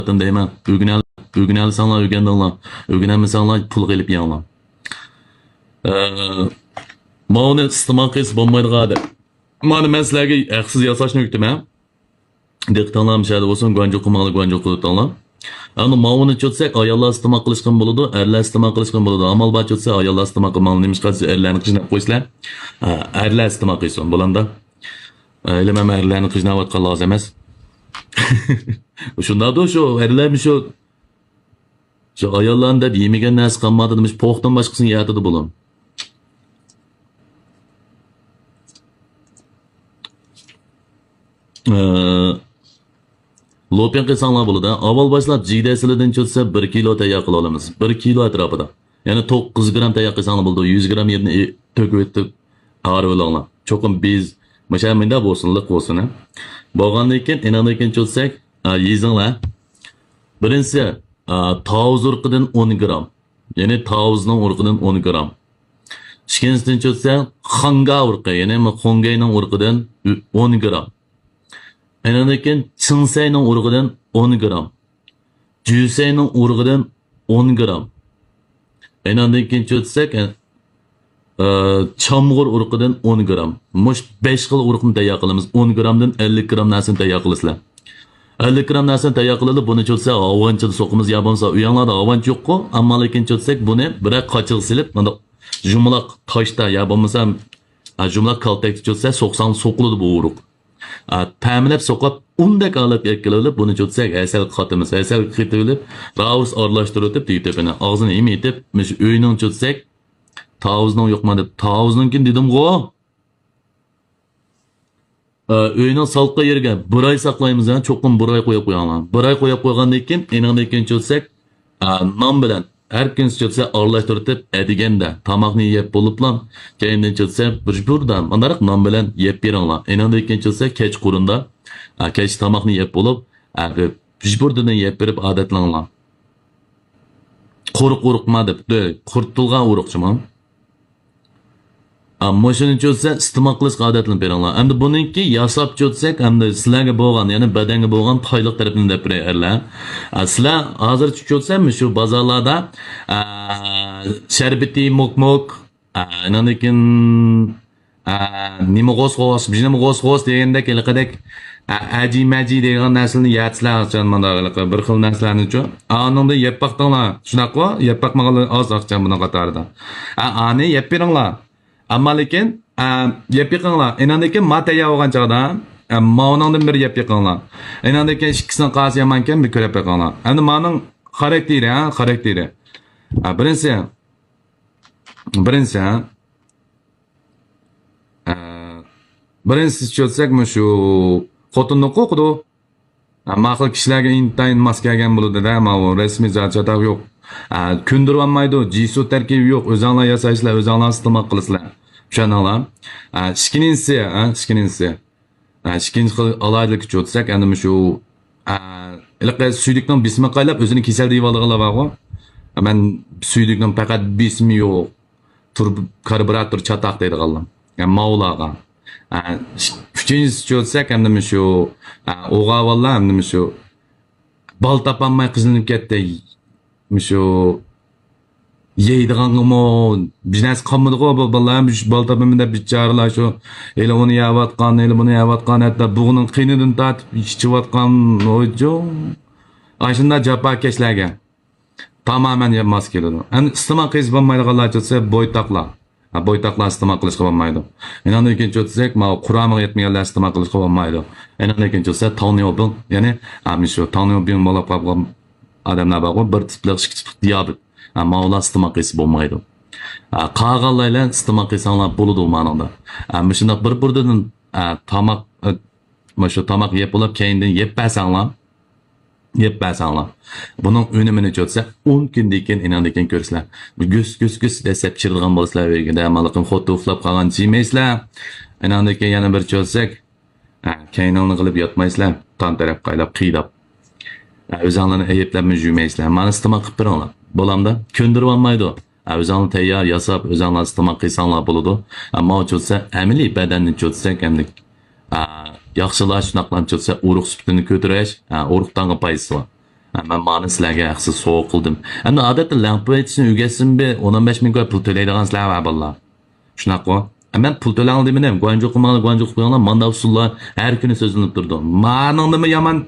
deyman. O'rganalsanglar o'rgandinglar. O'rganolmasanglar pul qilib yanglar. Mani iste'mol qilsa bo'lmaydigan deb. Mana men sizlarga haqsiz yasashni o'rgataman. Diqqatinglar mishada bo'lsin, guanjo qilmoqlar. Ana mavuni cho'tsak ayollar iste'mol qilishgan bo'ladi, erlar iste'mol qilishgan bo'ladi. Amal bar cho'tsa ayollar iste'mol qilmoqni nima qilsa erlarni qishnab qo'ysizlar. Erlar iste'mol qilsin bo'landa. Ilmam erlarni qishnayotgan lozim emas. Shundan shu erlarmi shu ayollarni deb yemagan narsa qolmadi demiş, po'xdan boshqasini yeyatadi bo'lin. Lopen qilsanglar bo'ladi. Avval boshlab jigdasidan cho'tsa 1 kilo tayyor qila olamiz. 1 kilo atrofida. Ya'ni 9 gram tayyor qilsanglar bo'ladi. 100 gram yerni to'kib etib arib olinglar. Cho'qim biz mashamida bo'lsinlik bo'lsin. Bo'lgandan keyin enandan keyin cho'tsak, yezinglar. Birinchisi tavuz urqidan 10 gram. Ya'ni tavuzning urqidan 10 gram. Ikkinchisidan cho'tsa xanga urqi, ya'ni xongayning urqidan 10 gram. Enandan chinsayning urug'idan 10 gram. Jusayning urug'idan 10 gram. Enandan keyin cho'tsak, chamg'ur urug'idan 10 gram. Mush 5 xil urug'ni tayyor qilamiz. 10 gramdan 50 gram narsani tayyor qilasizlar. 50 gram narsani tayyor qilib, buni cho'tsak, avanchida so'qimiz ya bo'lmasa, u yoqlarda avanch yo'q-ku, ammo lekin cho'tsak, buni biroq qochiq silib, mana jumloq toshda ya bo'lmasa, jumloq kaltakda cho'tsak, so'qsan so'qiladi bu urug'. Ta'minlab so'qib undak olib kelib buni cho'tsak asal qatimiz asal qitilib raus aralashtirib tepini og'zini emitib mish uyning cho'tsak tavuzning yo'qma deb tavuzninkin dedim-ku uyning salqi yerga 1 oy saqlaymiz ha cho'qim 1 oy qo'yib qo'yinglar 1 oy qo'yib qo'ygandan keyin enandan keyin cho'tsak non bilan her gün cho'tsa aralashtirib adiganda tomoqni yeb bo'liblam keyindan cho'tsa burdan mandaroq non bilan yeb beringlar enandan keyin cho'tsa kechqurunda kech tomoqni yeb bo'lib burdan yeb berib odatlanglar quruqma deb qurtilgan uruqchiman ammo shuni cho'tsa iste'mol qilishga odatlanib beringlar endi buniki yasab cho'tsak endi sizlarga bo'lgan ya'ni badanga bo'lgan foydali tarafini deb beraylar sizlar hozir cho'tsami shu bozorlarda sharbati mok undan keyin nima g'o'z bijnimi g'o'z degandek ilqadek aji degan narsalarni yatsizlar mana bir xil narsalarni-chu anunda yeb baqtinglar shunaqa yeb baqmaganlar oz aqcham buni qatorida ani yeb beringlar ammo lekin yeb yiqinglar enandan keyin mata yog'gan chog'da mavningdan bir yeb yiqinglar enandan keyin ikkisini qasi yomon ekan bir ko'rib yiqinglar endi mening xarakteri birinchisi cho'tsak shu xotinni qo'qidi ma'qul kishilarga intayin mos kelgan bo'ladi-da mana rasmiy zat yo'q kundirib olmaydi jisu tarkibi yo'q o'zinglar yasaysizlar o'zinglar iste'mol qilasizlar tushuninglar ikkinchisi xil alaylik cho'tsak endi shu suylikning bismi qaylab o'zini kasal deb olganlar bor-ku men suylikning faqat bismi yo'q karburator chatoq deydiganlar mavlaga uchinchisi cho'tsak endi shu o'g'avallar endi shu bal topolmay qizilinib ketdi shu yeydig'anmi biznes qolmadi-ku bu bolalar bal topolmay bichoralar shu ele uni yeyotgan ele buni yeyotgan hatto bug'ning qiynidan tortib ichayotgan o'jo ana shunday jafokashlarga tamoman mos keladi endi iste'mol qilish bo'lmaydiganlar cho'tsa bo'ytoqlar iste'mol qilishga bo'lmaydi endan keyin cho'tsak quramiga yetmaganlar iste'mol qilishga bo'lmaydi endan keyin cho'tsa toniobin ya'ni shu toniobin bo'lib qolgan odamlar bor bir tipli diabet mavla iste'mol qilsa bo'lmaydi qolganlarlar iste'mol qilsanglar bo'ladi ma'noda shundoq bir-biridan tomoq yeb bo'lib keyindan yeb bersanglar buning unumini cho'tsa 10 kundan keyin enandan keyin ko'rsizlar gus desab chirg'an bo'lasizlar vergida malaqim xuddi uxlab qolgan jiymaysizlar enandan keyin yana bir cho'tsak keyningni qilib yotmaysizlar ton taraf qaylab qiydab o'zinglarni ayblab yurmaysizlar mana iste'mol qilib beringlar bo'lamda ko'ndirib olmaydi o'zinglar tayyor yasab o'zinglar iste'mol qilsanglar bo'ladi ammo cho'tsa amaliy badanni cho'tsak endi yaxshilash shunaqlarni cho'tsa urug' sutini ko'tarish urug'dan foydasi bor Ben bana sizlarga haqsiz sovuq qildim. Endi odatda lampa etishni o'rgatsinmi, 15 ming pul to'laydigan sizlar var billah. Shunaqa. Men pul to'lang dedim, guanjo qilmanglar, guanjo qilinglar, manda usullar har kuni so'zlanib turdi. Mening nima yomon